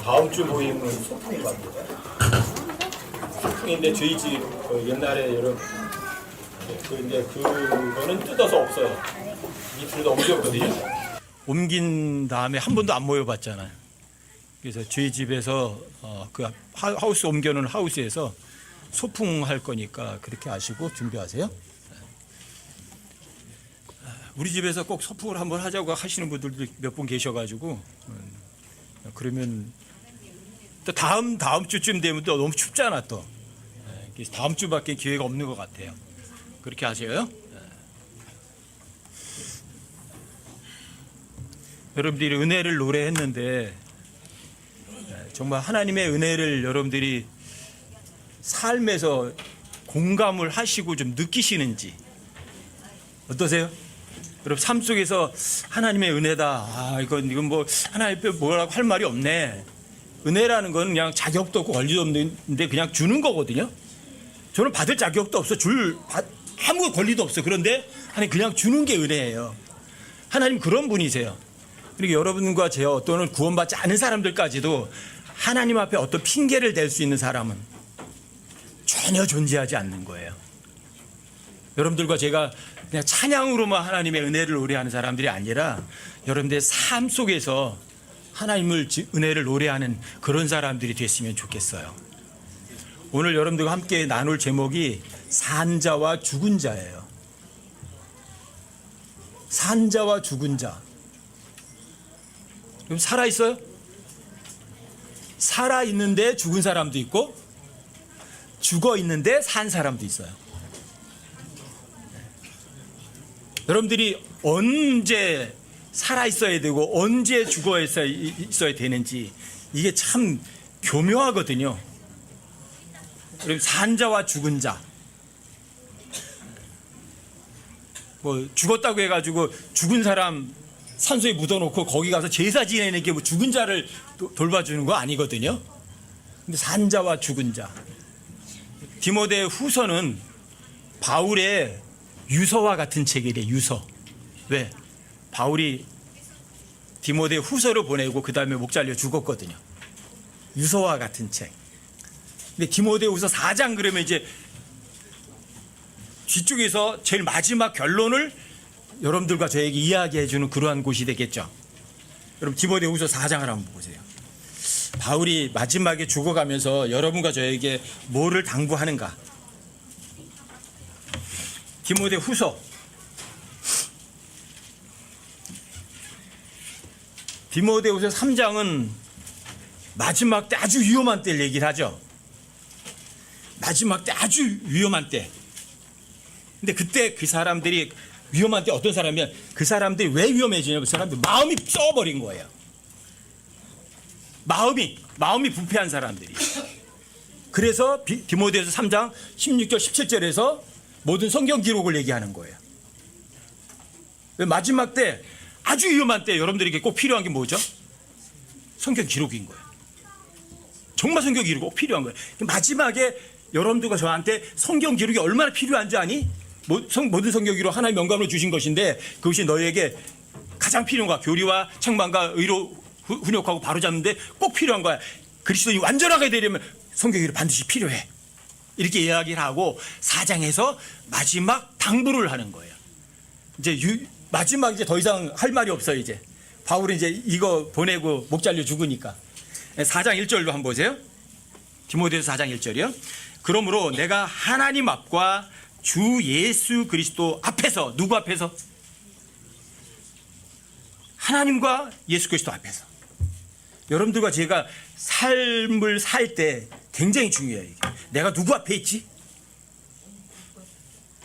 다음 주 모임은 소풍 갑니다. 소풍인데 저희 집 옛날에 여러분 근데 그거는 뜯어서 없어요. 밑으로 옮겼거든요. 옮긴 다음에 한 번도 안 모여봤잖아요. 그래서 저희 집에서 그 하우스 옮겨놓은 하우스에서 소풍할 거니까 그렇게 아시고 준비하세요. 우리 집에서 꼭 소풍을 한번 하자고 하시는 분들도 몇 분 계셔가지고 그러면 또 다음 주쯤 되면 또 너무 춥잖아 또. 그래서 다음 주밖에 기회가 없는 것 같아요. 그렇게 하세요. 여러분들이 은혜를 노래했는데 정말 하나님의 은혜를 여러분들이 삶에서 공감을 하시고 좀 느끼시는지 어떠세요? 여러분 삶 속에서 하나님의 은혜다. 이건 뭐 하나님 뭐라고 할 말이 없네. 은혜라는 건 그냥 자격도 없고 권리도 없는데 그냥 주는 거거든요. 저는 받을 자격도 없어. 아무 권리도 없어. 그런데 하나님 그냥 주는 게 은혜예요. 하나님 그런 분이세요. 그리고 여러분과 제어 또는 구원받지 않은 사람들까지도 하나님 앞에 어떤 핑계를 댈 수 있는 사람은 전혀 존재하지 않는 거예요. 여러분들과 제가 그냥 찬양으로만 하나님의 은혜를 노래하는 사람들이 아니라 여러분들의 삶 속에서 하나님을 은혜를 노래하는 그런 사람들이 됐으면 좋겠어요. 오늘 여러분들과 함께 나눌 제목이 산자와 죽은 자예요. 산자와 죽은 자. 그럼 살아있어요? 살아있는데 죽은 사람도 있고 죽어있는데 산 사람도 있어요. 여러분들이 언제 살아있어야 되고 언제 죽어있어야 되는지 이게 참 교묘하거든요. 그럼 산자와 죽은 자. 뭐 죽었다고 해가지고 죽은 사람 산소에 묻어놓고 거기 가서 제사 지내는 게 뭐 죽은 자를 돌봐주는 거 아니거든요. 근데 산자와 죽은 자. 디모데 후서는 바울의 유서와 같은 책이래. 유서. 왜? 바울이 디모데 후서를 보내고 그 다음에 목 잘려 죽었거든요. 유서와 같은 책. 근데 디모데 후서 4장 그러면 이제 뒤쪽에서 제일 마지막 결론을 여러분들과 저에게 이야기해 주는 그러한 곳이 되겠죠. 여러분 디모데 후서 4장을 한번 보세요. 바울이 마지막에 죽어가면서 여러분과 저에게 뭐를 당부하는가. 디모데 후서 디모데후서 3장은 마지막 때 아주 위험한 때를 얘기를 하죠. 마지막 때 아주 위험한 때. 근데 그때 그 사람들이 위험한 때 어떤 사람이면 그 사람들이 왜 위험해지냐면 그 사람들 마음이 썩어버린 거예요. 마음이 부패한 사람들이. 그래서 디모데후서 3장 16절 17절에서 모든 성경 기록을 얘기하는 거예요. 마지막 때 아주 위험한 때 여러분들에게 꼭 필요한 게 뭐죠? 성경 기록인 거예요. 정말 성경 기록이 꼭 필요한 거예요. 마지막에 여러분들과 저한테 성경 기록이 얼마나 필요한지 아니? 모든 성경 기록 하나의 명감으로 주신 것인데 그것이 너희에게 가장 필요한 거야. 교리와 책망과 의로 훈육하고 바로잡는데 꼭 필요한 거야. 그리스도인이 완전하게 되려면 성경 기록 반드시 필요해. 이렇게 이야기를 하고 4장에서 마지막 당부를 하는 거예요. 이제 마지막 이제 더 이상 할 말이 없어요. 이제 바울이 이제 이거 보내고 목 잘려 죽으니까 4장 1절로 한번 보세요. 디모데후서 4장 1절이요. 그러므로 내가 하나님 앞과 주 예수 그리스도 앞에서, 누구 앞에서? 하나님과 예수 그리스도 앞에서. 여러분들과 제가 삶을 살 때 굉장히 중요해요. 이게. 내가 누구 앞에 있지?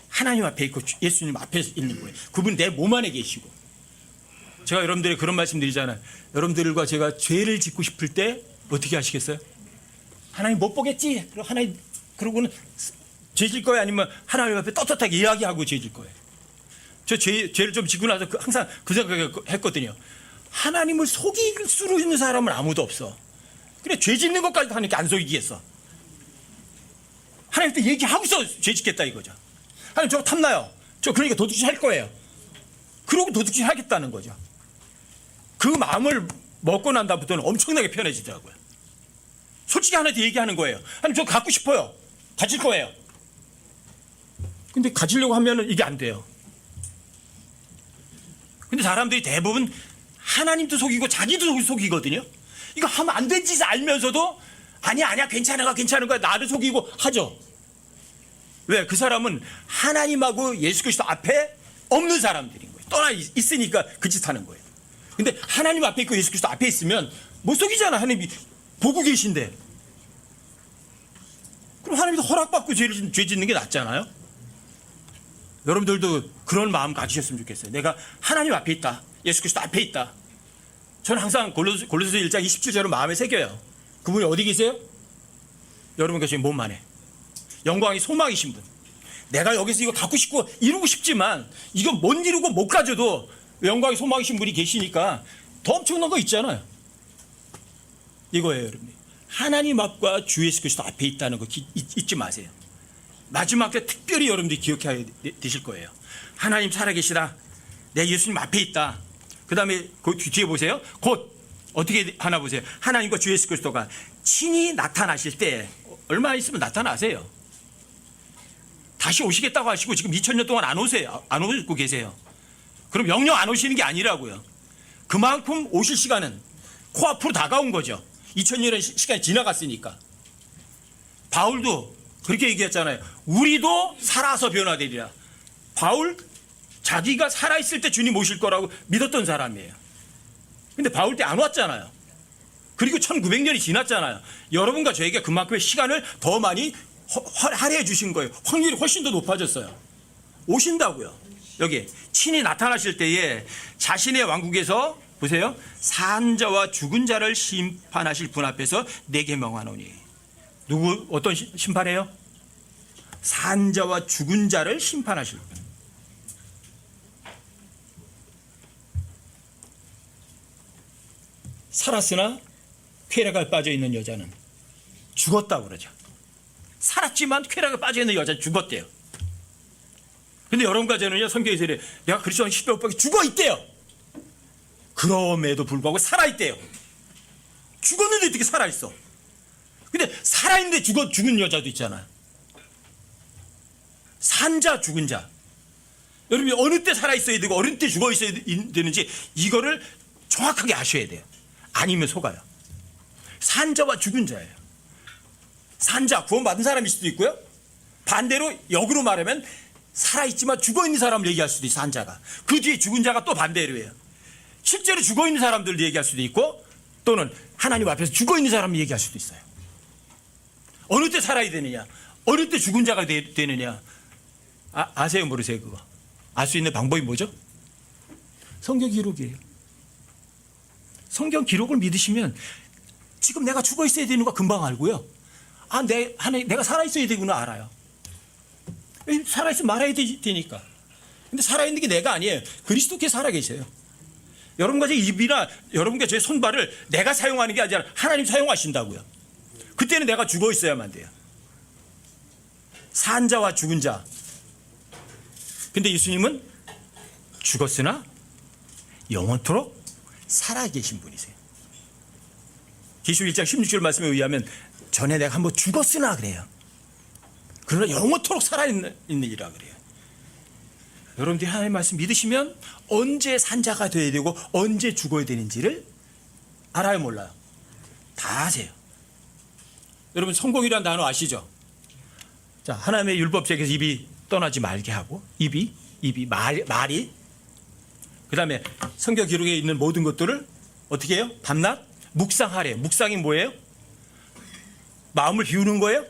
하나님 앞에 있고 예수님 앞에 있는 거예요. 그분 내 몸 안에 계시고. 제가 여러분들에게 그런 말씀 드리잖아요. 여러분들과 제가 죄를 짓고 싶을 때 어떻게 하시겠어요? 하나님 못 보겠지? 그러고는 죄 질 거예요? 아니면 하나님 앞에 떳떳하게 이야기하고 죄 질 거예요? 저 죄를 좀 짓고 나서 항상 그 생각을 했거든요. 하나님을 속일 수 있는 사람은 아무도 없어. 그래, 죄 짓는 것까지도 하나님께 안 속이겠어. 하나님한테 얘기하고서 죄 짓겠다 이거죠. 하나님 저거 탐나요. 저 그러니까 도둑질 할 거예요. 그러고 도둑질 하겠다는 거죠. 그 마음을 먹고 난 다음부터는 엄청나게 편해지더라고요. 솔직히 하나님한테 얘기하는 거예요. 하나님 저 갖고 싶어요. 가질 거예요. 근데 가지려고 하면은 이게 안 돼요. 근데 사람들이 대부분 하나님도 속이고 자기도 속이거든요. 이거 하면 안 된 짓을 알면서도 아니야 괜찮은 거야 나를 속이고 하죠. 왜? 그 사람은 하나님하고 예수 그리스도 앞에 없는 사람들인 거예요. 떠나 있으니까 그 짓 하는 거예요. 근데 하나님 앞에 있고 예수 그리스도 앞에 있으면 못 속이잖아. 하나님이 보고 계신데. 그럼 하나님도 허락받고 죄 짓는 게 낫잖아요. 여러분들도 그런 마음 가지셨으면 좋겠어요. 내가 하나님 앞에 있다. 예수 그리스도 앞에 있다. 저는 항상 골로새서 1장 27절을 마음에 새겨요. 그분이 어디 계세요? 여러분 계신 몸 안에. 영광이 소망이신 분. 내가 여기서 이거 갖고 싶고 이루고 싶지만 이건 못 이루고 못 가져도 영광이 소망이신 분이 계시니까 더 엄청난 거 있잖아요. 이거예요, 여러분. 하나님 앞과 주 예수 그리스도 앞에 있다는 거 잊지 마세요. 마지막 때 특별히 여러분들이 기억해야 되실 거예요. 하나님 살아계시다. 내 예수님 앞에 있다. 그 다음에 그 뒤에 보세요. 곧 어떻게 하나 보세요. 하나님과 주 예수 그리스도가 친히 나타나실 때 얼마 있으면 나타나세요. 다시 오시겠다고 하시고 지금 2000년 동안 안 오세요. 안 오고 계세요. 그럼 영영 안 오시는 게 아니라고요. 그만큼 오실 시간은 코앞으로 다가온 거죠. 2000년의 시간이 지나갔으니까. 바울도 그렇게 얘기했잖아요. 우리도 살아서 변화되리라. 바울 자기가 살아있을 때 주님 오실 거라고 믿었던 사람이에요. 근데 바울 때 안 왔잖아요. 그리고 1900년이 지났잖아요. 여러분과 저에게 그만큼의 시간을 더 많이 할애해 주신 거예요. 확률이 훨씬 더 높아졌어요. 오신다고요. 여기 친히 나타나실 때에 자신의 왕국에서 보세요. 산자와 죽은 자를 심판하실 분 앞에서 내게 명하노니. 누구 어떤 심판이에요? 산자와 죽은 자를 심판하실 분. 살았으나 쾌락에 빠져 있는 여자는 죽었다고 그러죠. 살았지만 쾌락에 빠져 있는 여자는 죽었대요. 근데 여러분과 저는요, 성경에서 이래, 내가 그리스도와 십자가에 죽어 있대요. 그럼에도 불구하고 살아 있대요. 죽었는데 어떻게 살아 있어? 근데 살아 있는데 죽은 여자도 있잖아요. 산자, 죽은 자. 여러분이 어느 때 살아 있어야 되고 어느 때 죽어 있어야 되는지 이거를 정확하게 아셔야 돼요. 아니면 속아요. 산자와 죽은 자예요. 산자, 구원받은 사람일 수도 있고요. 반대로 역으로 말하면 살아있지만 죽어있는 사람을 얘기할 수도 있어요. 산자가. 그 뒤에 죽은 자가 또 반대로 해요. 실제로 죽어있는 사람들을 얘기할 수도 있고 또는 하나님 앞에서 죽어있는 사람을 얘기할 수도 있어요. 어느 때 살아야 되느냐, 어느 때 죽은 자가 되느냐. 아세요, 모르세요? 그거 알 수 있는 방법이 뭐죠? 성경 기록이에요. 성경 기록을 믿으시면 지금 내가 죽어 있어야 되는 거 금방 알고요. 내가 살아 있어야 되구나 알아요. 살아 있으면 말아야 되니까. 근데 살아 있는 게 내가 아니에요. 그리스도께 살아 계세요. 여러분과 제 입이나 여러분과 제 손발을 내가 사용하는 게 아니라 하나님 사용하신다고요. 그때는 내가 죽어 있어야만 돼요. 산 자와 죽은 자. 근데 예수님은 죽었으나 영원토록 살아계신 분이세요. 계시록 1장 16절 말씀에 의하면 전에 내가 한번 죽었으나 그래요. 그러나 영원토록 살아있느니라 그래요. 여러분들이 하나님의 말씀 믿으시면 언제 산자가 되어야 되고 언제 죽어야 되는지를 알아요, 몰라요? 다 아세요. 여러분 성공이라는 단어 아시죠? 자, 하나님의 율법책에서 입이 떠나지 말게 하고 말이 그 다음에 성경 기록에 있는 모든 것들을 어떻게 해요? 밤낮 묵상하래요. 묵상이 뭐예요? 마음을 비우는 거예요?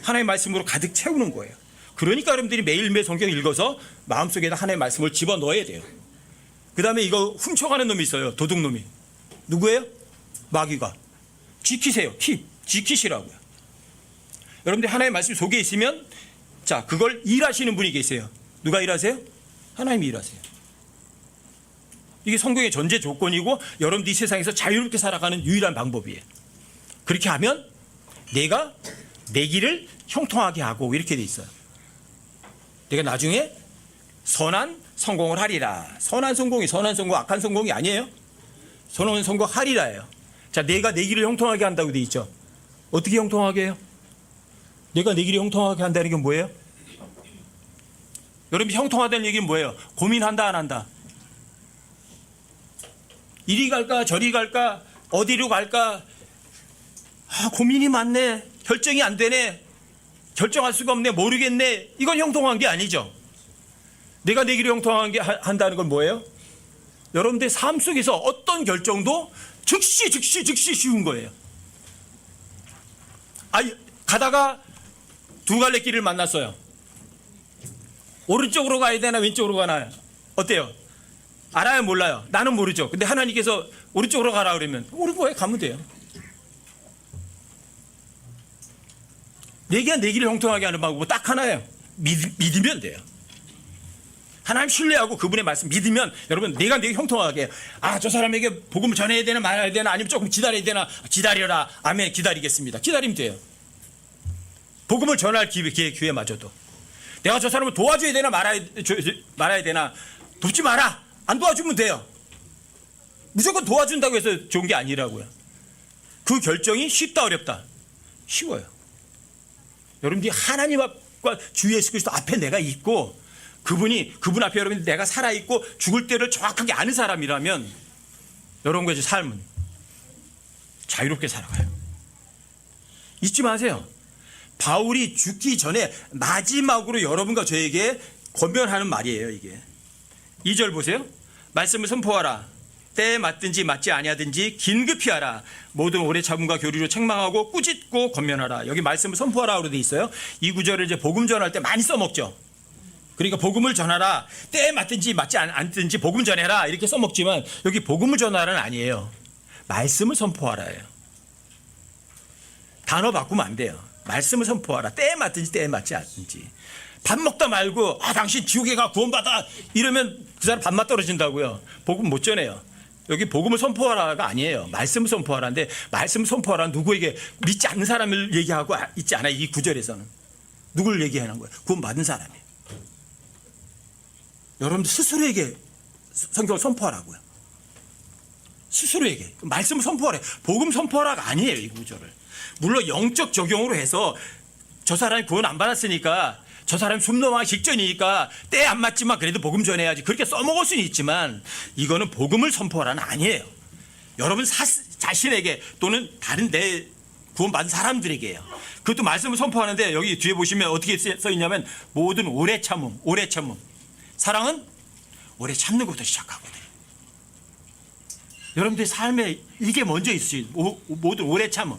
하나님의 말씀으로 가득 채우는 거예요. 그러니까 여러분들이 매일매일 성경 읽어서 마음속에다 하나님의 말씀을 집어넣어야 돼요. 그 다음에 이거 훔쳐가는 놈이 있어요. 도둑놈이. 누구예요? 마귀가. 지키세요. 지키시라고요. 여러분들 하나님의 말씀 속에 있으면 자, 그걸 일하시는 분이 계세요. 누가 일하세요? 하나님이 일하세요. 이게 성경의 전제 조건이고 여러분들이 세상에서 자유롭게 살아가는 유일한 방법이에요. 그렇게 하면 내가 내 길을 형통하게 하고 이렇게 돼 있어요. 내가 나중에 선한 성공을 하리라. 선한 성공, 악한 성공이 아니에요. 선한 성공 하리라예요. 자, 내가 내 길을 형통하게 한다고 돼 있죠. 어떻게 형통하게 해요? 내가 내 길을 형통하게 한다는 게 뭐예요? 여러분, 형통하다는 얘기는 뭐예요? 고민한다, 안 한다? 이리 갈까, 저리 갈까, 어디로 갈까? 고민이 많네. 결정이 안 되네. 결정할 수가 없네. 모르겠네. 이건 형통한 게 아니죠. 내가 내 길을 형통하게 한다는 건 뭐예요? 여러분들 삶 속에서 어떤 결정도 즉시 쉬운 거예요. 가다가 두 갈래 길을 만났어요. 오른쪽으로 가야 되나 왼쪽으로 가나요? 어때요? 알아요, 몰라요? 나는 모르죠. 근데 하나님께서 오른쪽으로 가라 그러면 오른쪽에 가면 돼요. 내가 내 길을 형통하게 하는 방법은 딱 하나예요. 믿으면 돼요. 하나님 신뢰하고 그분의 말씀 믿으면 여러분 내가 내 형통하게 저 사람에게 복음을 전해야 되나 말아야 되나 아니면 조금 기다려야 되나 기다려라. 아멘. 기다리겠습니다. 기다리면 돼요. 복음을 전할 기회마저도 내가 저 사람을 도와줘야 되나 말아야 되나 돕지 마라. 안 도와주면 돼요. 무조건 도와준다고 해서 좋은 게 아니라고요. 그 결정이 쉽다 어렵다? 쉬워요. 여러분들이 하나님 앞과 주 예수 그리스도 앞에 내가 있고 그분 앞에 여러분 내가 살아있고 죽을 때를 정확하게 아는 사람이라면 여러분의 삶은 자유롭게 살아가요. 잊지 마세요. 바울이 죽기 전에 마지막으로 여러분과 저에게 권면하는 말이에요. 이게 2절 보세요. 말씀을 선포하라. 때에 맞든지 맞지 아니하든지 긴급히 하라. 모든 오래 참음과 교리로 책망하고 꾸짖고 권면하라. 여기 말씀을 선포하라고 되어 있어요. 이 구절을 이제 복음 전할 때 많이 써먹죠. 그러니까 복음을 전하라. 때에 맞든지 맞지 않든지 복음 전해라. 이렇게 써먹지만 여기 복음을 전하라는 아니에요. 말씀을 선포하라예요. 단어 바꾸면 안 돼요. 말씀을 선포하라. 때에 맞든지 때에 맞지 않든지. 밥 먹다 말고 당신 지옥에 가 구원받아 이러면 그 사람 밥맛 떨어진다고요. 복음 못 전해요. 여기 복음을 선포하라가 아니에요. 말씀을 선포하라인데 말씀을 선포하라는 누구에게 믿지 않는 사람을 얘기하고 있지 않아요. 이 구절에서는. 누구를 얘기하는 거예요? 구원받은 사람이에요. 여러분들 스스로에게 성경을 선포하라고요. 스스로에게 말씀을 선포하래. 복음 선포하라가 아니에요. 이 구절을. 물론 영적 적용으로 해서 저 사람이 구원 안 받았으니까 저 사람이 숨 넘어가기 직전이니까 때 안 맞지만 그래도 복음 전해야지 그렇게 써먹을 수는 있지만 이거는 복음을 선포하라는 아니에요. 여러분 자신에게 또는 다른 내 구원받은 사람들에게요. 그것도 말씀을 선포하는데 여기 뒤에 보시면 어떻게 써있냐면 모든 오래 참음. 사랑은 오래 참는 것부터 시작하거든요. 여러분들의 삶에 이게 먼저 있어요. 모든 오래 참음.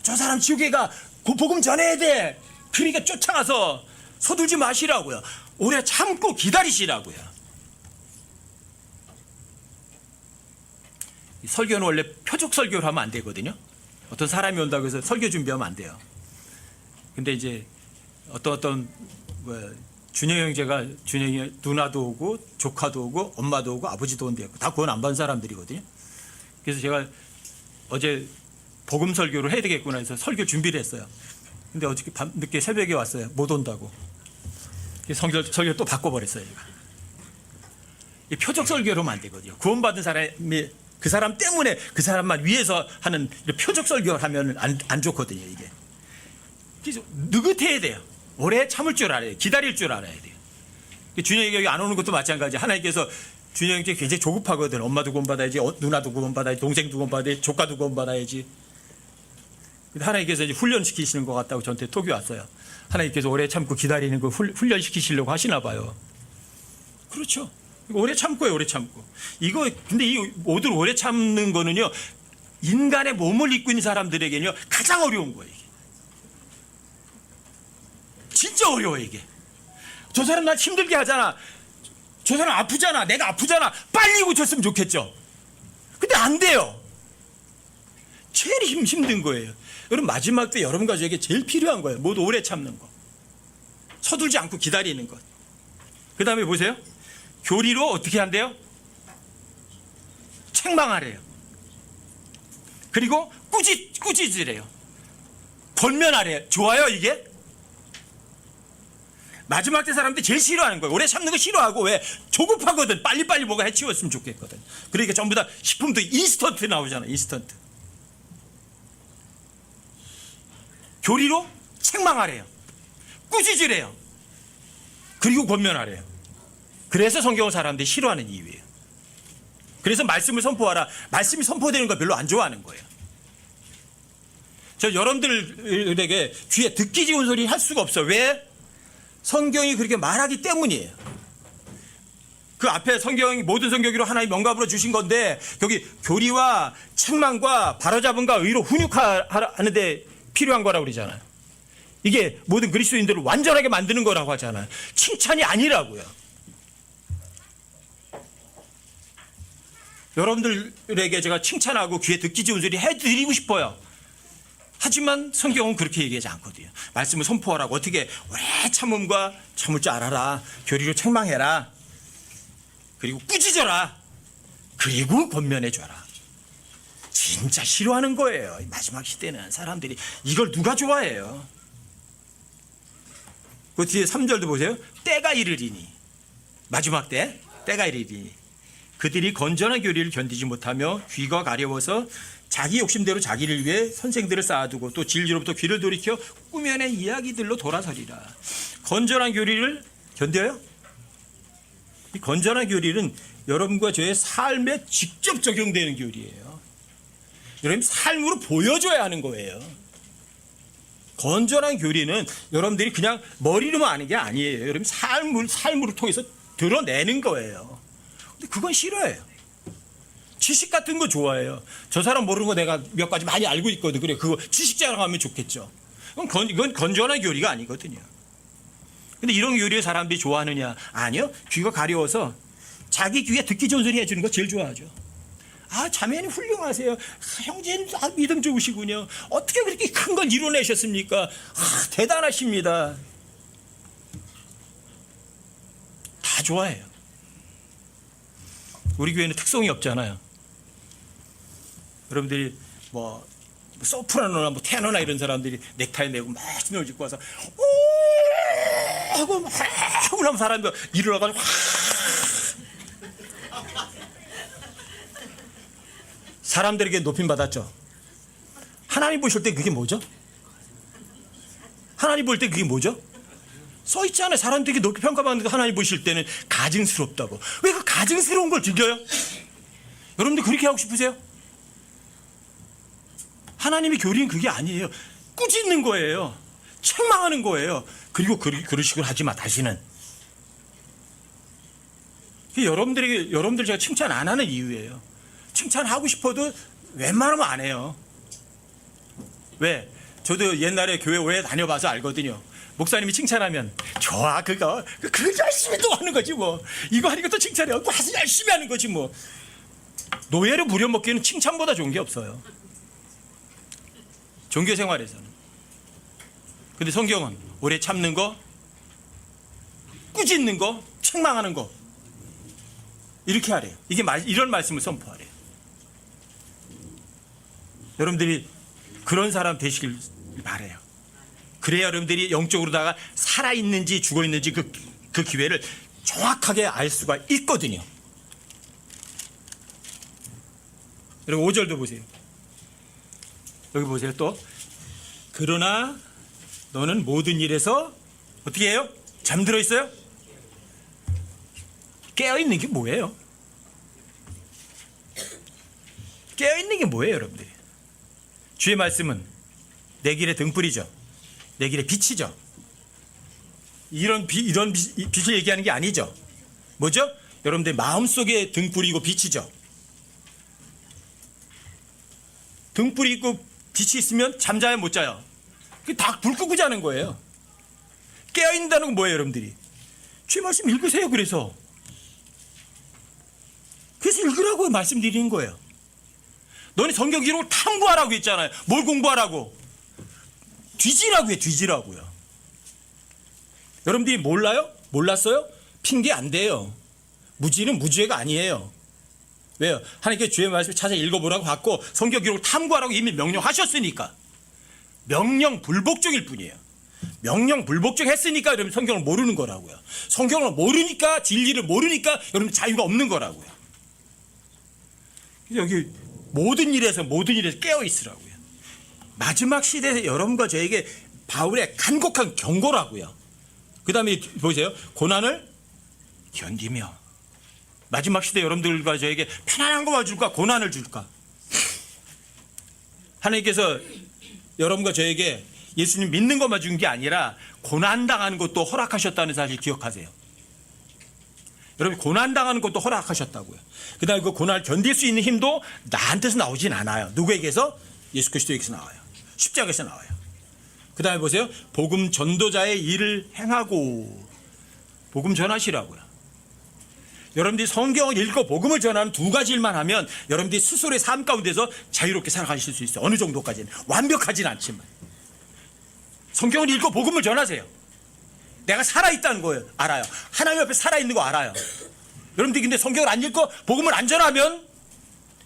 저 사람 지옥에 가 복음 전해야 돼. 그러니까 쫓아가서 서두르지 마시라고요. 오래 참고 기다리시라고요. 설교는 원래 표적 설교를 하면 안 되거든요. 어떤 사람이 온다고 해서 설교 준비하면 안 돼요. 근데 이제 어떤 준영 형제가 준영이 누나도 오고 조카도 오고 엄마도 오고 아버지도 온대요. 다 구원 안 받은 사람들이거든요. 그래서 제가 어제 복음 설교를 해야 되겠구나 해서 설교 준비를 했어요. 근데 어저께 늦게 새벽에 왔어요. 못 온다고. 설교 또 바꿔버렸어요. 제가. 이 표적 설교로 하면 안 되거든요. 구원받은 사람이 그 사람 때문에 그 사람만 위해서 하는 표적 설교를 하면 안 좋거든요. 이게. 그래서 느긋해야 돼요. 오래 참을 줄 알아야 돼요. 기다릴 줄 알아야 돼요. 준영이 여기 안 오는 것도 마찬가지. 하나님께서 준영이 굉장히 조급하거든. 엄마도 구원받아야지, 누나도 구원받아야지, 동생도 구원받아야지, 조카도 구원받아야지. 하나님께서 이제 훈련시키시는 것 같다고 저한테 톡이 왔어요. 하나님께서 오래 참고 기다리는 거 훈련시키시려고 하시나 봐요. 그렇죠. 오래 참고요, 오래 참고. 근데 이 모든 오래 참는 거는요, 인간의 몸을 입고 있는 사람들에게는요, 가장 어려운 거예요. 이게. 진짜 어려워요, 이게. 저 사람 날 힘들게 하잖아. 저 사람 아프잖아. 내가 아프잖아. 빨리 고쳤으면 좋겠죠. 근데 안 돼요. 제일 힘든 거예요. 여러분 마지막 때 여러분과 저에게 제일 필요한 거예요. 모두 오래 참는 거. 서둘지 않고 기다리는 것. 그 다음에 보세요. 교리로 어떻게 한대요? 책망하래요. 그리고 꾸짖으래요. 권면하래요. 좋아요 이게? 마지막 때 사람들이 제일 싫어하는 거예요. 오래 참는 거 싫어하고 왜? 조급하거든. 빨리빨리 뭐가 해치웠으면 좋겠거든. 그러니까 전부 다 식품도 인스턴트 나오잖아. 인스턴트. 교리로 책망하래요. 꾸짖으래요. 그리고 권면하래요. 그래서 성경을 사람들이 싫어하는 이유예요. 그래서 말씀을 선포하라. 말씀이 선포되는 걸 별로 안 좋아하는 거예요. 저 여러분들에게 귀에 듣기 좋은 소리 할 수가 없어요. 왜? 성경이 그렇게 말하기 때문이에요. 그 앞에 성경이 모든 성경으로 하나의 명갑으로 주신 건데 여기 교리와 책망과 바로잡음과 의로 훈육하는데 필요한 거라고 그러잖아요. 이게 모든 그리스도인들을 완전하게 만드는 거라고 하잖아요. 칭찬이 아니라고요. 여러분들에게 제가 칭찬하고 귀에 듣기 좋은 소리 해드리고 싶어요. 하지만 성경은 그렇게 얘기하지 않거든요. 말씀을 선포하라고. 어떻게 오래 참음과 참을 줄 알아라. 교리로 책망해라. 그리고 꾸짖어라. 그리고 권면해줘라. 진짜 싫어하는 거예요. 마지막 시대는 사람들이 이걸 누가 좋아해요. 그 뒤에 3절도 보세요. 때가 이르리니. 마지막 때가 이르리니. 그들이 건전한 교리를 견디지 못하며 귀가 가려워서 자기 욕심대로 자기를 위해 선생들을 쌓아두고 또 진리로부터 귀를 돌이켜 꾸며낸 이야기들로 돌아서리라. 건전한 교리를 견뎌요? 이 건전한 교리는 여러분과 저의 삶에 직접 적용되는 교리예요. 여러분 삶으로 보여줘야 하는 거예요. 건전한 교리는 여러분들이 그냥 머리로만 아는 게 아니에요. 여러분 삶으로 통해서 드러내는 거예요. 근데 그건 싫어해요. 지식 같은 거 좋아해요. 저 사람 모르는 거 내가 몇 가지 많이 알고 있거든. 그래, 그거 지식 자랑하면 좋겠죠. 이건 건전한 교리가 아니거든요. 근데 이런 교리를 사람들이 좋아하느냐? 아니요. 귀가 가려워서 자기 귀에 듣기 좋은 소리 해주는 거 제일 좋아하죠. 아, 자매님 훌륭하세요. 형제님 믿음 좋으시군요. 어떻게 그렇게 큰 걸 이뤄내셨습니까? 아, 대단하십니다. 다 좋아해요. 우리 교회는 특성이 없잖아요. 여러분들이 뭐 소프라노나 뭐 테너나 이런 사람들이 넥타이 메고 막 신을 짓고 와서 오 하고 막 하면 사람들 일어나가지고 사람들에게 높임 받았죠. 하나님 보실 때 그게 뭐죠? 하나님 볼 때 그게 뭐죠? 써 있잖아요. 사람들에게 높게 평가받는 거 하나님 보실 때는 가증스럽다고. 왜 그 가증스러운 걸 즐겨요? 여러분들 그렇게 하고 싶으세요? 하나님의 교리는 그게 아니에요. 꾸짖는 거예요. 책망하는 거예요. 그리고 그런 식으로 하지 마, 다시는. 여러분들 제가 칭찬 안 하는 이유예요. 칭찬하고 싶어도 웬만하면 안 해요. 왜? 저도 옛날에 교회 오래 다녀봐서 알거든요. 목사님이 칭찬하면 좋아, 그거 열심히 또 하는 거지 뭐. 이거 하니까 또 칭찬해. 와서 열심히 하는 거지 뭐. 노예를 부려먹기에는 칭찬보다 좋은 게 없어요. 종교 생활에서는. 근데 성경은 오래 참는 거, 꾸짖는 거, 책망하는 거 이렇게 하래요. 이런 말씀을 선포하래요. 여러분들이 그런 사람 되시길 바래요. 그래야 여러분들이 영적으로다가 살아있는지 죽어있는지 그 기회를 정확하게 알 수가 있거든요. 여러분 5절도 보세요. 여기 보세요. 또 그러나 너는 모든 일에서 어떻게 해요? 잠들어 있어요? 깨어있는 게 뭐예요? 깨어있는 게 뭐예요, 여러분들이? 주의 말씀은 내 길의 등불이죠. 내 길의 빛이죠. 이런 빛을 얘기하는 게 아니죠. 뭐죠? 여러분들 마음속에 등불이고 빛이죠. 등불이 있고 빛이 있으면 잠자야 못 자요. 다 불 끄고 자는 거예요. 깨어있다는 건 뭐예요, 여러분들이? 주의 말씀 읽으세요. 그래서 읽으라고 말씀드리는 거예요. 너네 성경 기록을 탐구하라고 했잖아요. 뭘 공부하라고? 뒤지라고 해, 뒤지라고요. 여러분들이 몰라요? 몰랐어요? 핑계 안 돼요. 무지는 무죄가 아니에요. 왜요? 하나님께 주의 말씀을 찾아 읽어보라고 받고 성경 기록을 탐구하라고 이미 명령하셨으니까. 명령 불복종일 뿐이에요. 명령 불복종 했으니까 여러분 성경을 모르는 거라고요. 성경을 모르니까, 진리를 모르니까 여러분 자유가 없는 거라고요. 여기 모든 일에서 깨어 있으라고요. 마지막 시대에 여러분과 저에게 바울의 간곡한 경고라고요. 그 다음에 보세요. 고난을 견디며. 마지막 시대 여러분들과 저에게 편안한 것만 줄까? 고난을 줄까? 하나님께서 여러분과 저에게 예수님 믿는 것만 준 게 아니라 고난당하는 것도 허락하셨다는 사실 기억하세요. 여러분, 고난당하는 것도 허락하셨다고요. 그 다음에 그 고난을 견딜 수 있는 힘도 나한테서 나오진 않아요. 누구에게서? 예수 그리스도에게서 나와요. 십자가에서 나와요. 그 다음에 보세요. 복음 전도자의 일을 행하고. 복음 전하시라고요. 여러분들이 성경을 읽고 복음을 전하는 두 가지 일만 하면 여러분들이 스스로의 삶 가운데서 자유롭게 살아가실 수 있어요. 어느 정도까지는. 완벽하진 않지만. 성경을 읽고 복음을 전하세요. 내가 살아있다는 거예요. 알아요. 하나님 앞에 살아있는 거 알아요. 여러분들이 근데 성경을 안 읽고 복음을 안 전하면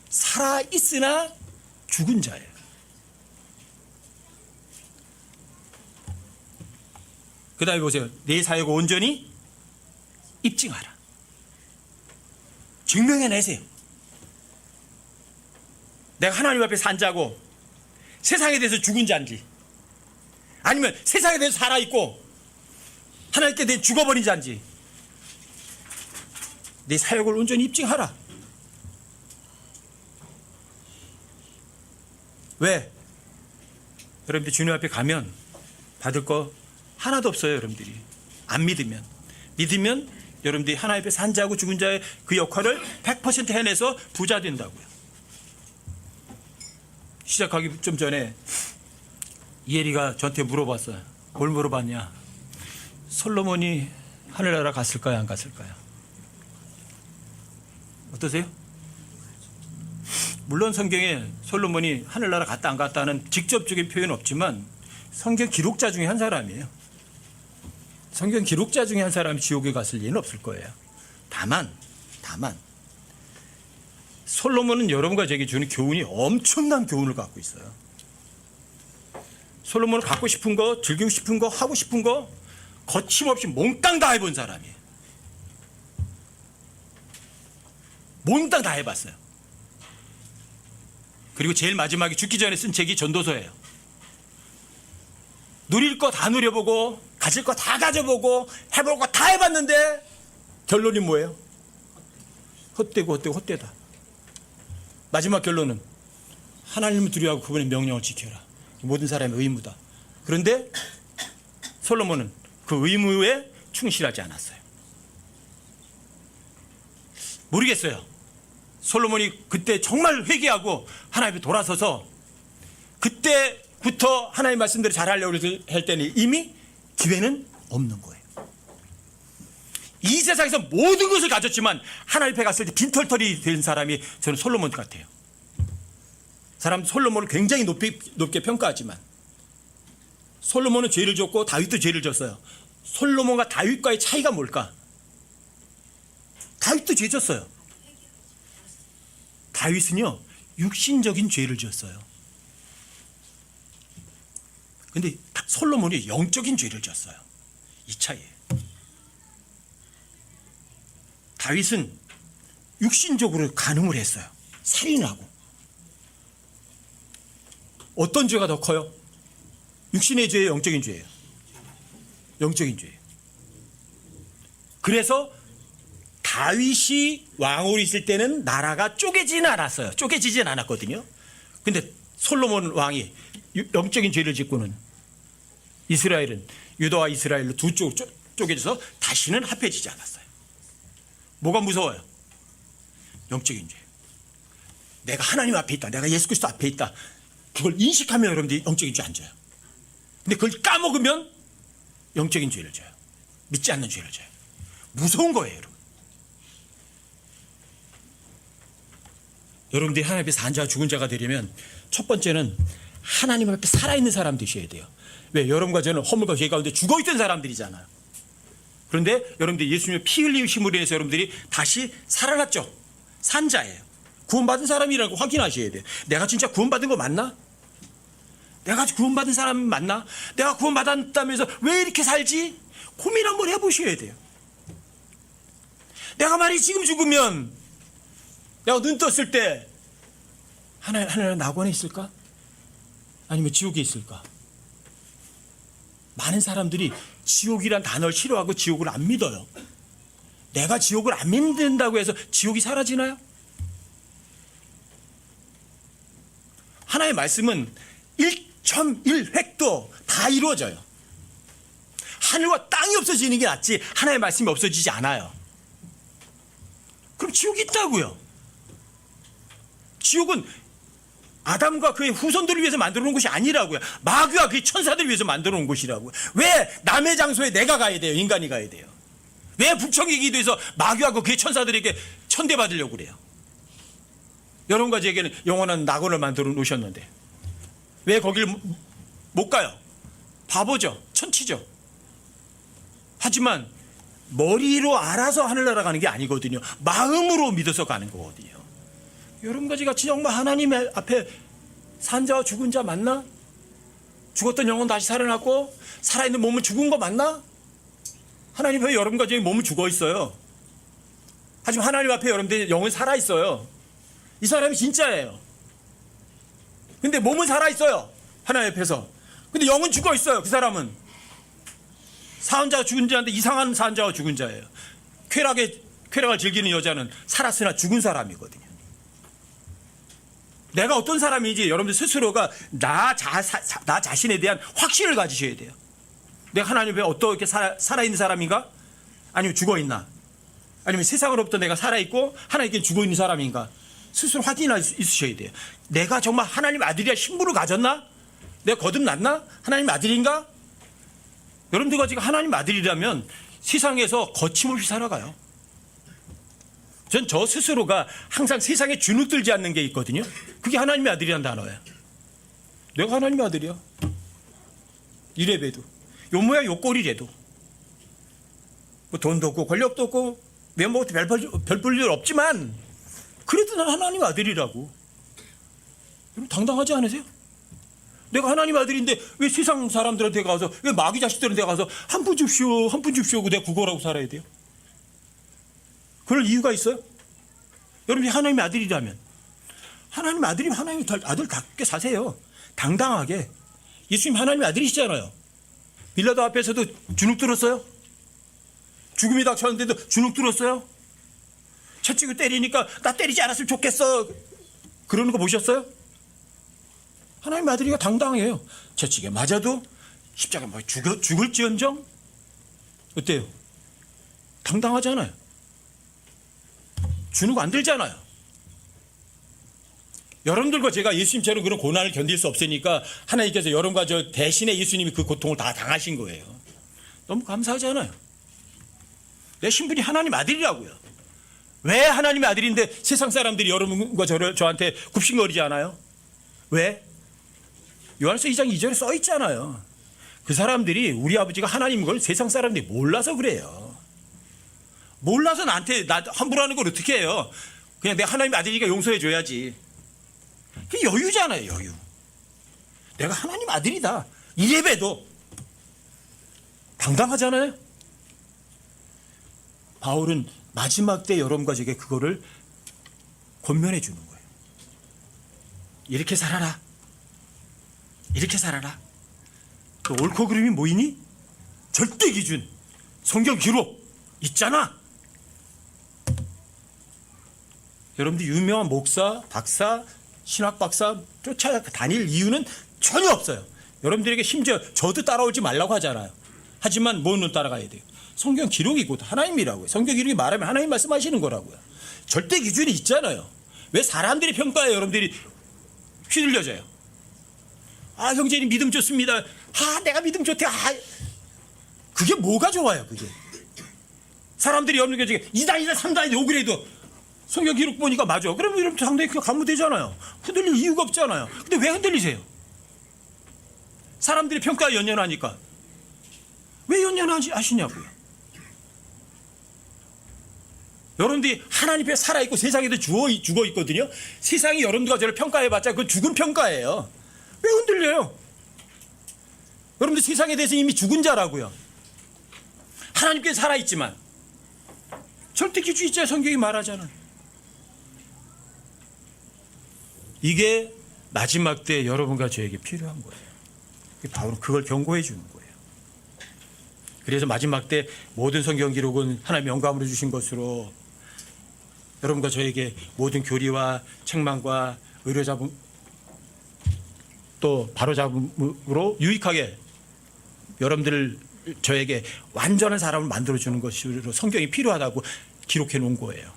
살아있으나 죽은 자예요. 그 다음에 보세요. 내 사역을 온전히 입증하라. 증명해내세요. 내가 하나님 앞에 산 자고 세상에 대해서 죽은 자인지, 아니면 세상에 대해서 살아있고 하나님께 대해 죽어버린 자인지 내 사역을 온전히 입증하라. 왜? 여러분들 주님 앞에 가면 받을 거 하나도 없어요. 여러분들이 안 믿으면. 믿으면 여러분들이 하나님 앞에 산 자고 죽은 자의 그 역할을 100% 해내서 부자 된다고요. 시작하기 좀 전에 이혜리가 저한테 물어봤어요. 뭘 물어봤냐? 솔로몬이 하늘나라 갔을까요? 안 갔을까요? 어떠세요? 물론 성경에 솔로몬이 하늘나라 갔다 안 갔다는 직접적인 표현은 없지만 성경 기록자 중에 한 사람이에요. 성경 기록자 중에 한 사람이 지옥에 갔을 리는 없을 거예요. 다만 솔로몬은 여러분과 제게 주는 교훈이 엄청난 교훈을 갖고 있어요. 솔로몬은 갖고 싶은 거, 즐기고 싶은 거, 하고 싶은 거 거침없이 몽땅 다 해본 사람이에요. 몽땅 다 해봤어요. 그리고 제일 마지막에 죽기 전에 쓴 책이 전도서예요. 누릴 거 다 누려보고 가질 거 다 가져보고 해볼 거 다 해봤는데 결론이 뭐예요? 헛되다. 마지막 결론은 하나님을 두려워하고 그분의 명령을 지켜라. 모든 사람의 의무다. 그런데 솔로몬은 그 의무에 충실하지 않았어요. 모르겠어요. 솔로몬이 그때 정말 회개하고 하나님 앞에 돌아서서 그때부터 하나님 말씀대로 잘하려고 할 때는 이미 기회는 없는 거예요. 이 세상에서 모든 것을 가졌지만 하나님 앞에 갔을 때 빈털털이 된 사람이 저는 솔로몬 같아요. 사람 솔로몬을 굉장히 높게 평가하지만 솔로몬은 죄를 졌고 다윗도 죄를 졌어요. 솔로몬과 다윗과의 차이가 뭘까? 다윗도 죄 졌어요. 다윗은요 육신적인 죄를 지었어요. 근데 솔로몬이 영적인 죄를 지었어요. 이 차이예요. 다윗은 육신적으로 간음을 했어요. 살인을 하고. 어떤 죄가 더 커요? 육신의 죄예요, 영적인 죄예요? 영적인 죄예요. 그래서 다윗이 왕으로 있을 때는 나라가 쪼개지진 않았어요. 쪼개지진 않았거든요. 근데 솔로몬 왕이 영적인 죄를 짓고는 이스라엘은 유다와 이스라엘로 두 쪽으로 쪼개져서 다시는 합해지지 않았어요. 뭐가 무서워요? 영적인 죄. 내가 하나님 앞에 있다. 내가 예수 그리스도 앞에 있다. 그걸 인식하면 여러분들이 영적인 죄 안 져요. 근데 그걸 까먹으면 영적인 죄를 져요. 믿지 않는 죄를 져요. 무서운 거예요, 여러분. 여러분들이 하나님 앞에 산 자와 죽은 자가 되려면 첫 번째는 하나님 앞에 살아있는 사람 되셔야 돼요. 왜? 여러분과 저는 허물과 죄 가운데 죽어있던 사람들이잖아요. 그런데 여러분들이 예수님의 피 흘리심으로 인해서 여러분들이 다시 살아났죠. 산 자예요. 구원받은 사람이라고 확인하셔야 돼요. 내가 진짜 구원받은 거 맞나? 내가 구원받은 사람 맞나? 내가 구원받았다면서 왜 이렇게 살지? 고민 한번 해보셔야 돼요. 내가 만약 지금 죽으면 내가 눈 떴을 때 하나님 낙원에 있을까? 아니면 지옥에 있을까? 많은 사람들이 지옥이란 단어를 싫어하고 지옥을 안 믿어요. 내가 지옥을 안 믿는다고 해서 지옥이 사라지나요? 하나님의 말씀은 1.1획도 다 이루어져요. 하늘과 땅이 없어지는 게 낫지 하나님의 말씀이 없어지지 않아요. 그럼 지옥이 있다고요. 지옥은 아담과 그의 후손들을 위해서 만들어 놓은 곳이 아니라고요. 마귀와 그의 천사들을 위해서 만들어 놓은 곳이라고요. 왜 남의 장소에 내가 가야 돼요? 인간이 가야 돼요? 왜 북청의 기도에서 마귀와 그의 천사들에게 천대받으려고 그래요? 여러분과 저에게는 영원한 낙원을 만들어 놓으셨는데 왜 거기를 못 가요? 바보죠. 천치죠. 하지만 머리로 알아서 하늘나라 가는 게 아니거든요. 마음으로 믿어서 가는 거거든요. 여러분과 같이 정말 하나님 앞에 산 자와 죽은 자 맞나? 죽었던 영혼 다시 살아났고 살아있는 몸은 죽은 거 맞나? 하나님 앞에 여러분과 저희 몸은 죽어 있어요. 하지만 하나님 앞에 여러분들의 영은 살아 있어요. 이 사람이 진짜예요. 근데 몸은 살아 있어요. 하나님 앞에서. 근데 영은 죽어 있어요. 그 사람은 사은 자와 죽은 자인데 이상한 사은 자와 죽은 자예요. 쾌락을 즐기는 여자는 살았으나 죽은 사람이거든요. 내가 어떤 사람인지 여러분들 스스로가 나 자신에 대한 확신을 가지셔야 돼요. 내가 하나님 앞에 어떻게 살아있는 사람인가? 아니면 죽어있나? 아니면 세상으로부터 내가 살아있고 하나님께 죽어있는 사람인가? 스스로 확인할 수 있으셔야 돼요. 내가 정말 하나님 아들이야 신분을 가졌나? 내가 거듭났나? 하나님 아들인가? 여러분들과 지금 하나님 아들이라면 세상에서 거침없이 살아가요. 전 저 스스로가 항상 세상에 주눅들지 않는 게 있거든요. 그게 하나님의 아들이란 단어예요. 내가 하나님의 아들이야. 이래봬도 요 모양 요 꼴이래도 뭐 돈도 없고 권력도 없고 외모도 별 볼 일 없지만 그래도 난 하나님 아들이라고. 여러분 당당하지 않으세요? 내가 하나님 아들인데 왜 세상 사람들한테 가서 왜 마귀 자식들한테 가서 한 푼 줍시오 한 푼 줍시오 하고 내가 구걸하고 살아야 돼요? 그럴 이유가 있어요? 여러분이 하나님의 아들이라면 하나님 아들이면 하나님의 아들답게 사세요. 당당하게. 예수님 하나님의 아들이시잖아요. 빌라도 앞에서도 주눅 들었어요? 죽음이 닥쳤는데도 주눅 들었어요? 채찍을 때리니까 나 때리지 않았으면 좋겠어 그러는 거 보셨어요? 하나님의 아들이가 당당해요. 채찍에 맞아도 십자가에 뭐 죽을지언정 어때요? 당당하잖아요. 주눅 안 들잖아요. 여러분들과 제가 예수님처럼 그런 고난을 견딜 수 없으니까 하나님께서 여러분과 저 대신에 예수님이 그 고통을 다 당하신 거예요. 너무 감사하잖아요. 내 신분이 하나님 아들이라고요. 왜 하나님의 아들인데 세상 사람들이 여러분과 저한테 굽신거리지 않아요? 왜? 요한서 2장 2절에 써 있잖아요. 그 사람들이 우리 아버지가 하나님인 걸 세상 사람들이 몰라서 그래요. 몰라서 나한테 함부로 하는 걸 어떻게 해요? 그냥 내가 하나님의 아들이니까 용서해 줘야지. 그게 여유잖아요. 여유. 내가 하나님 아들이다. 이래봬도 당당하잖아요. 바울은 마지막 때 여러분과 제게 그거를 권면해 주는 거예요. 이렇게 살아라. 이렇게 살아라. 또 옳고 그름이 뭐이니? 절대 기준, 성경 기록 있잖아. 여러분들 유명한 목사, 박사, 신학 박사 쫓아 다닐 이유는 전혀 없어요. 여러분들에게 심지어 저도 따라오지 말라고 하잖아요. 하지만 뭐는 따라가야 돼요? 성경 기록이고 하나님이라고요. 성경 기록이 말하면 하나님 말씀하시는 거라고요. 절대 기준이 있잖아요. 왜 사람들이 평가에 여러분들이 휘둘려져요? 아, 형제님 믿음 좋습니다. 아, 내가 믿음 좋대. 아, 그게 뭐가 좋아요, 그게? 사람들이 여러분들 중에 2단이다 3단이다 욕을 해도 성경 기록 보니까 맞아. 그러면 여러분 상당히 감무되잖아요. 흔들릴 이유가 없잖아요. 근데 왜 흔들리세요? 사람들이 평가에 연연하니까. 왜 연연하시냐고요. 여러분들이 하나님 앞에 살아있고 세상에도 죽어 있거든요. 세상이 여러분들과 저를 평가해봤자 그건 죽은 평가예요. 왜 흔들려요? 여러분들 세상에 대해서 이미 죽은 자라고요. 하나님께 살아있지만 절대 기준이 있잖아요. 성경이 말하잖아요. 이게 마지막 때 여러분과 저에게 필요한 거예요. 바울은 그걸 경고해 주는 거예요. 그래서 마지막 때 모든 성경 기록은 하나님의 영감으로 주신 것으로 여러분과 저에게 모든 교리와 책망과 의료잡음 또 바로잡음으로 유익하게 여러분들 저에게 완전한 사람을 만들어주는 것으로 성경이 필요하다고 기록해 놓은 거예요.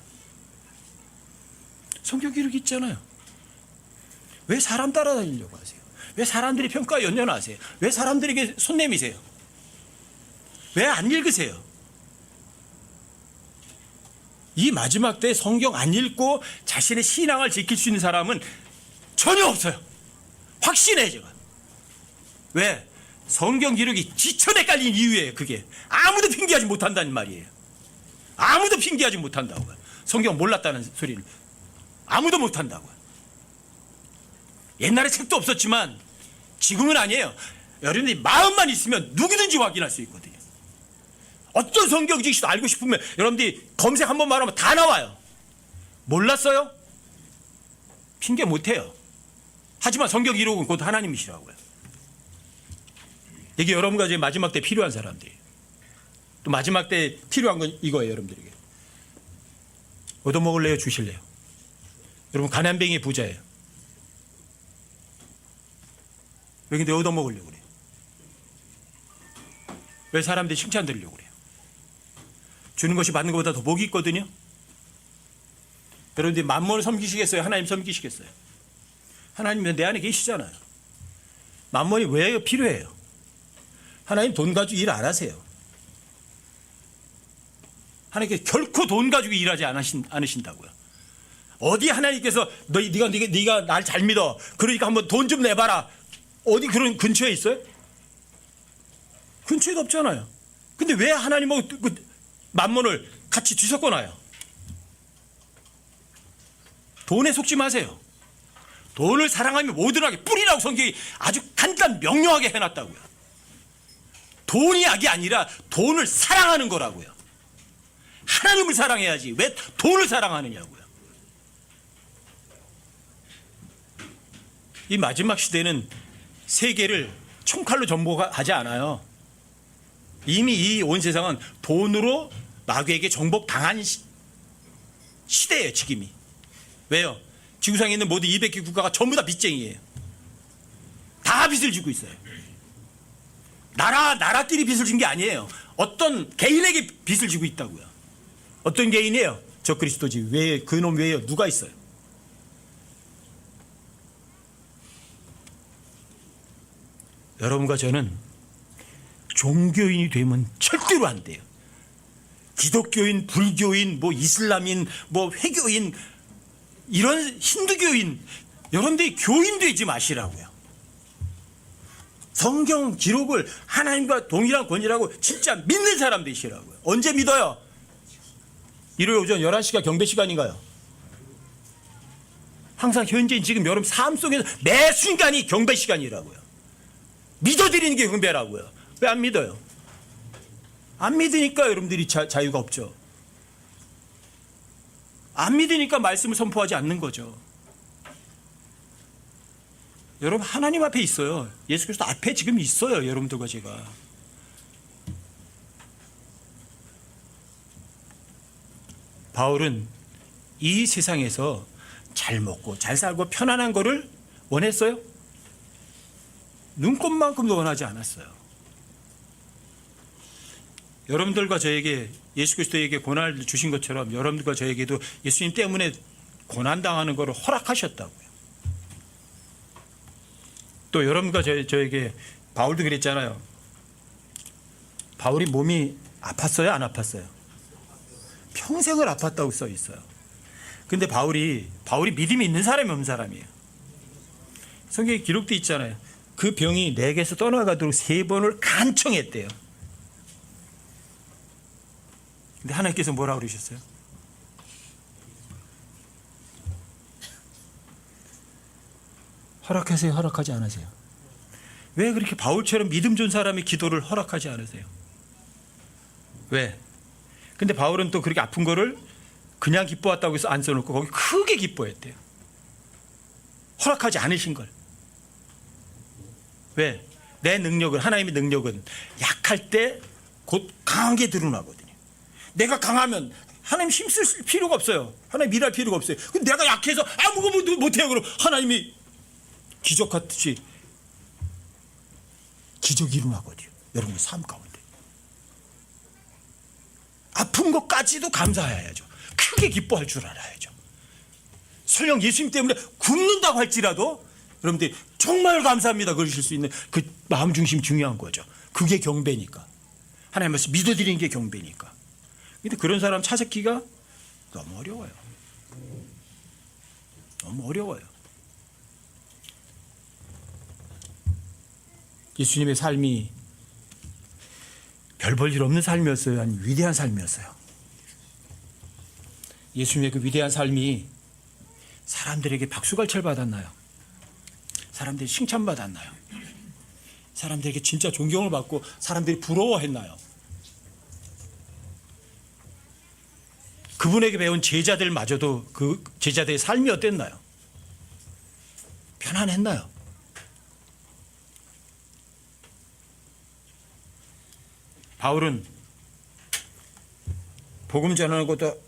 성경 기록이 있잖아요. 왜 사람 따라다니려고 하세요? 왜 사람들이 평가에 연연하세요? 왜 사람들에게 손 내미세요? 왜 안 읽으세요? 이 마지막 때 성경 안 읽고 자신의 신앙을 지킬 수 있는 사람은 전혀 없어요. 확신해 제가. 왜? 성경 기록이 지천에 깔린 이유예요. 그게 아무도 핑계하지 못한다는 말이에요. 아무도 핑계하지 못한다고요. 성경 몰랐다는 소리를 아무도 못한다고요. 옛날에 책도 없었지만 지금은 아니에요. 여러분들이 마음만 있으면 누구든지 확인할 수 있거든요. 어떤 성경 지식도 알고 싶으면 여러분들이 검색 한 번만 하면 다 나와요. 몰랐어요? 핑계 못해요. 하지만 성경 기록은 곧 하나님이시라고요. 이게 여러분과 이제 마지막 때 필요한 사람들이에요. 또 마지막 때 필요한 건 이거예요. 여러분들에게 얻어먹을래요? 주실래요? 여러분 가난뱅이 부자예요. 왜 근데 얻어먹으려고 그래요? 왜 사람들이 칭찬 들으려고 그래요? 주는 것이 받는 것보다 더 복이 있거든요. 여러분들이 만몬을 섬기시겠어요? 하나님 섬기시겠어요? 하나님은 내 안에 계시잖아요. 만몬이 왜 필요해요? 하나님 돈 가지고 일 안 하세요. 하나님께서 결코 돈 가지고 일하지 않으신다고요. 어디 하나님께서 네가 날 잘 믿어. 그러니까 한번 돈 좀 내봐라. 어디 그런 근처에 있어요? 근처에도 없잖아요. 근데 왜 하나님하고 그 만몬을 같이 뒤섞어놔요? 돈에 속지 마세요. 돈을 사랑하면 모든 악의 뿌리라고 성경이 아주 간단 명료하게 해놨다고요. 돈이 악이 아니라 돈을 사랑하는 거라고요. 하나님을 사랑해야지 왜 돈을 사랑하느냐고요. 이 마지막 시대는 세계를 총칼로 정복하지 않아요. 이미 이 온 세상은 돈으로 마귀에게 정복당한 시대예요. 지금이. 왜요? 지구상에 있는 모든 200개 국가가 전부 다 빚쟁이에요. 다 빚을 지고 있어요. 나라끼리 빚을 진 게 아니에요. 어떤 개인에게 빚을 지고 있다고요. 어떤 개인이에요? 저 그리스도지. 왜 그놈 외에요? 누가 있어요? 여러분과 저는 종교인이 되면 절대로 안 돼요. 기독교인, 불교인, 이슬람인, 회교인, 이런 힌두교인, 여러분들이 교인 되지 마시라고요. 성경 기록을 하나님과 동일한 권위라고 진짜 믿는 사람 되시라고요. 언제 믿어요? 일요일 오전 11시가 경배 시간인가요? 항상 현재인 지금 여러분 삶 속에서 매 순간이 경배 시간이라고요. 믿어드리는 게 경배라고요. 왜 안 믿어요? 안 믿으니까 여러분들이 자유가 없죠. 안 믿으니까 말씀을 선포하지 않는 거죠. 여러분 하나님 앞에 있어요. 예수 그리스도 앞에 지금 있어요. 여러분들과 제가. 바울은 이 세상에서 잘 먹고 잘 살고 편안한 거를 원했어요? 눈꼽만큼도 원하지 않았어요. 여러분들과 저에게 예수 그리스도에게 고난을 주신 것처럼 여러분들과 저에게도 예수님 때문에 고난당하는 것을 허락하셨다고요. 또 여러분과 저에게 바울도 그랬잖아요. 바울이 몸이 아팠어요? 안 아팠어요? 평생을 아팠다고 써 있어요. 근데 바울이 믿음이 있는 사람이 없는 사람이에요. 성경에 기록돼 있잖아요. 그 병이 내게서 떠나가도록 3번을 간청했대요. 근데 하나님께서 뭐라고 그러셨어요? 허락하세요? 허락하지 않으세요? 왜 그렇게 바울처럼 믿음 좋은 사람의 기도를 허락하지 않으세요? 왜? 근데 바울은 또 그렇게 아픈 거를 그냥 기뻐했다고 해서 안 써놓고 거기 크게 기뻐했대요. 허락하지 않으신 걸. 왜? 내 능력은, 하나님의 능력은 약할 때 곧 강하게 드러나거든요. 내가 강하면 하나님 힘쓸 필요가 없어요. 하나님 일할 필요가 없어요. 근데 내가 약해서 아무것도 못해요. 그럼 하나님이 기적같이 기적이 일어나거든요. 여러분의 삶 가운데. 아픈 것까지도 감사해야죠. 크게 기뻐할 줄 알아야죠. 설령 예수님 때문에 굶는다고 할지라도 여러분들이 정말 감사합니다 그러실 수 있는 그 마음 중심 중요한 거죠. 그게 경배니까. 하나님 말씀 믿어드리는 게 경배니까. 근데 그런 사람 찾기가 너무 어려워요. 너무 어려워요. 예수님의 삶이 별 볼 일 없는 삶이었어요? 아니 위대한 삶이었어요? 예수님의 그 위대한 삶이 사람들에게 박수갈채를 받았나요? 사람들이 칭찬받았나요? 사람들에게 진짜 존경을 받고 사람들이 부러워했나요? 그분에게 배운 제자들마저도 그 제자들의 삶이 어땠나요? 편안했나요? 바울은 복음 전하는 것도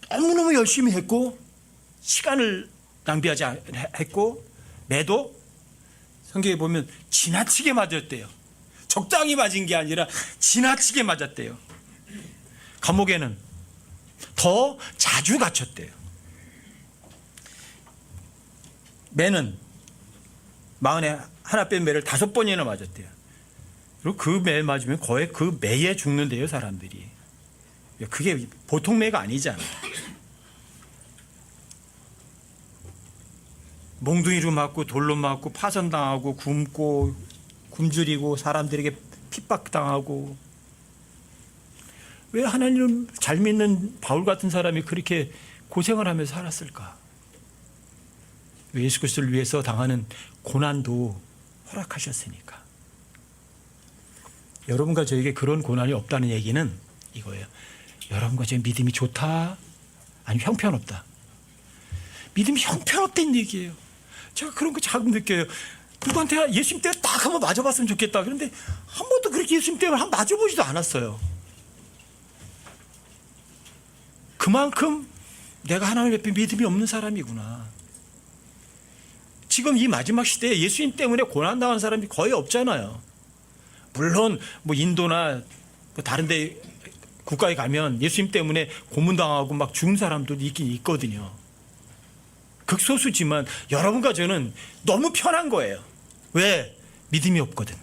너무너무 열심히 했고 시간을 낭비하지 않고 매도 성경에 보면 지나치게 맞았대요. 적당히 맞은 게 아니라 지나치게 맞았대요. 감옥에는 더 자주 갇혔대요. 매는 마흔에 하나 뺀 매를 5번이나 맞았대요. 그리고 그 매 맞으면 거의 그 매에 죽는데요, 사람들이. 그게 보통 매가 아니잖아요. 몽둥이로 맞고 돌로 맞고 파손당하고 굶고 굶주리고 사람들에게 핍박당하고. 왜 하나님을 잘 믿는 바울 같은 사람이 그렇게 고생을 하면서 살았을까? 예수 그리스도를 위해서 당하는 고난도 허락하셨으니까. 여러분과 저에게 그런 고난이 없다는 얘기는 이거예요. 여러분과 저의 믿음이 좋다? 아니면 형편없다? 믿음이 형편없다는 얘기예요. 제가 그런 거 자꾸 느껴요. 누구한테 예수님 때문에 딱 한번 맞아봤으면 좋겠다. 그런데 한 번도 그렇게 예수님 때문에 한번 맞아보지도 않았어요. 그만큼 내가 하나님 옆에 믿음이 없는 사람이구나. 지금 이 마지막 시대에 예수님 때문에 고난당한 사람이 거의 없잖아요. 물론 뭐 인도나 뭐 다른 데 국가에 가면 예수님 때문에 고문당하고 막 죽은 사람도 있긴 있거든요. 극소수지만 여러분과 저는 너무 편한 거예요. 왜? 믿음이 없거든.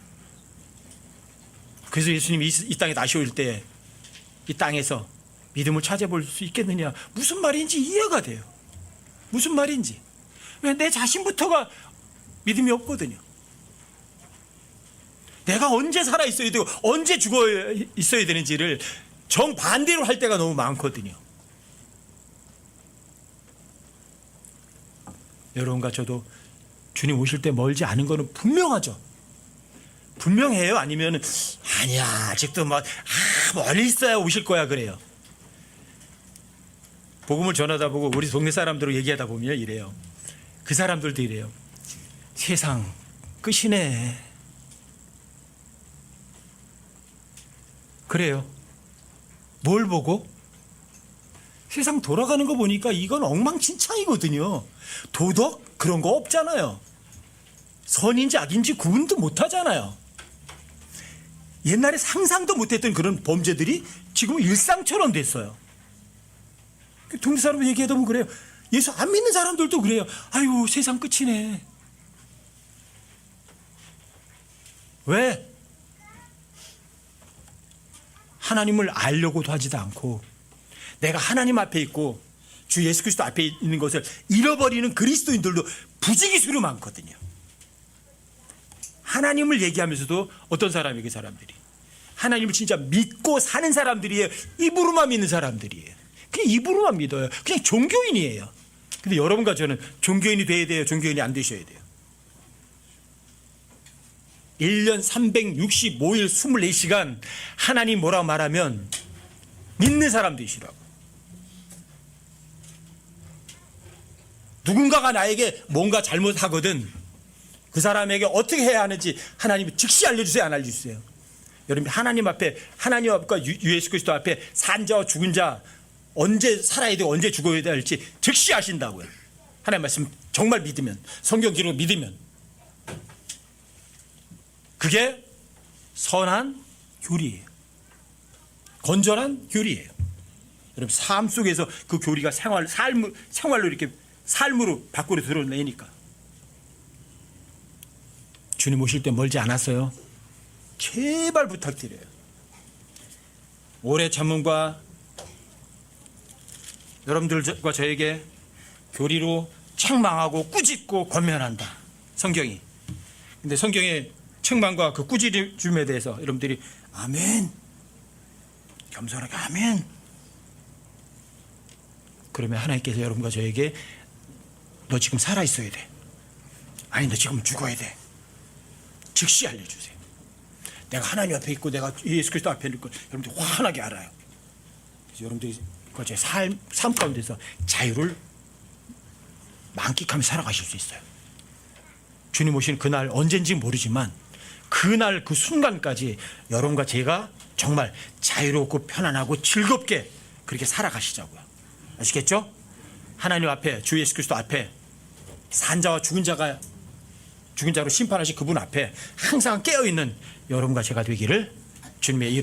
그래서 예수님이 이 땅에 다시 올 때 이 땅에서 믿음을 찾아볼 수 있겠느냐. 무슨 말인지 이해가 돼요. 무슨 말인지. 왜? 내 자신부터가 믿음이 없거든요. 내가 언제 살아 있어야 되고 언제 죽어 있어야 되는지를 정반대로 할 때가 너무 많거든요. 여러분과 저도 주님 오실 때 멀지 않은 거는 분명하죠. 분명해요? 아니면 아니야 아직도 막 멀리 있어야 오실 거야 그래요. 복음을 전하다 보고 우리 동네 사람들하고 얘기하다 보면 이래요. 그 사람들도 이래요. 세상 끝이네. 그래요. 뭘 보고? 세상 돌아가는 거 보니까 이건 엉망진창이거든요. 도덕 그런 거 없잖아요. 선인지 악인지 구분도 못하잖아요. 옛날에 상상도 못했던 그런 범죄들이 지금 일상처럼 됐어요. 동네 사람 얘기하다 보면 그래요. 예수 안 믿는 사람들도 그래요. 아유 세상 끝이네. 왜? 하나님을 알려고도 하지도 않고 내가 하나님 앞에 있고 주 예수 그리스도 앞에 있는 것을 잃어버리는 그리스도인들도 부지기수로 많거든요. 하나님을 얘기하면서도 어떤 사람이 그 사람들이 하나님을 진짜 믿고 사는 사람들이에요. 입으로만 믿는 사람들이에요. 그냥 입으로만 믿어요. 그냥 종교인이에요. 근데 여러분과 저는 종교인이 돼야 돼요? 종교인이 안 되셔야 돼요? 1년 365일 24시간 하나님 뭐라고 말하면 믿는 사람 되시라고. 누군가가 나에게 뭔가 잘못하거든 그 사람에게 어떻게 해야 하는지 하나님이 즉시 알려주세요, 안 알려주세요? 여러분, 하나님 앞에, 하나님 앞과 예수 그리스도 앞에 산 자와 죽은 자 언제 살아야 되고 언제 죽어야 될지 즉시 아신다고요. 하나님 말씀 정말 믿으면, 성경 기록 믿으면. 그게 선한 교리예요. 건전한 교리예요. 여러분, 삶 속에서 그 교리가 생활로 이렇게 삶으로 밖으로 드러내니까. 주님 오실 때 멀지 않았어요. 제발 부탁드려요. 오래 참음과 여러분들과 저에게 교리로 책망하고 꾸짖고 권면한다. 성경이. 근데 성경의 책망과 그 꾸짖음에 대해서 여러분들이 아멘, 겸손하게 아멘. 그러면 하나님께서 여러분과 저에게 너 지금 살아있어야 돼. 아니, 너 지금 죽어야 돼. 즉시 알려주세요. 내가 하나님 앞에 있고 내가 예수 그리스도 앞에 있고 여러분들이 환하게 알아요. 그래서 여러분들이 제 삶 가운데서 자유를 만끽하며 살아가실 수 있어요. 주님 오신 그날 언젠지 모르지만 그날 그 순간까지 여러분과 제가 정말 자유롭고 편안하고 즐겁게 그렇게 살아가시자고요. 아시겠죠? 하나님 앞에, 주 예수 그리스도 앞에, 산자와 죽은 자로 심판하신 그분 앞에 항상 깨어있는 여러분과 제가 되기를 주님의 이름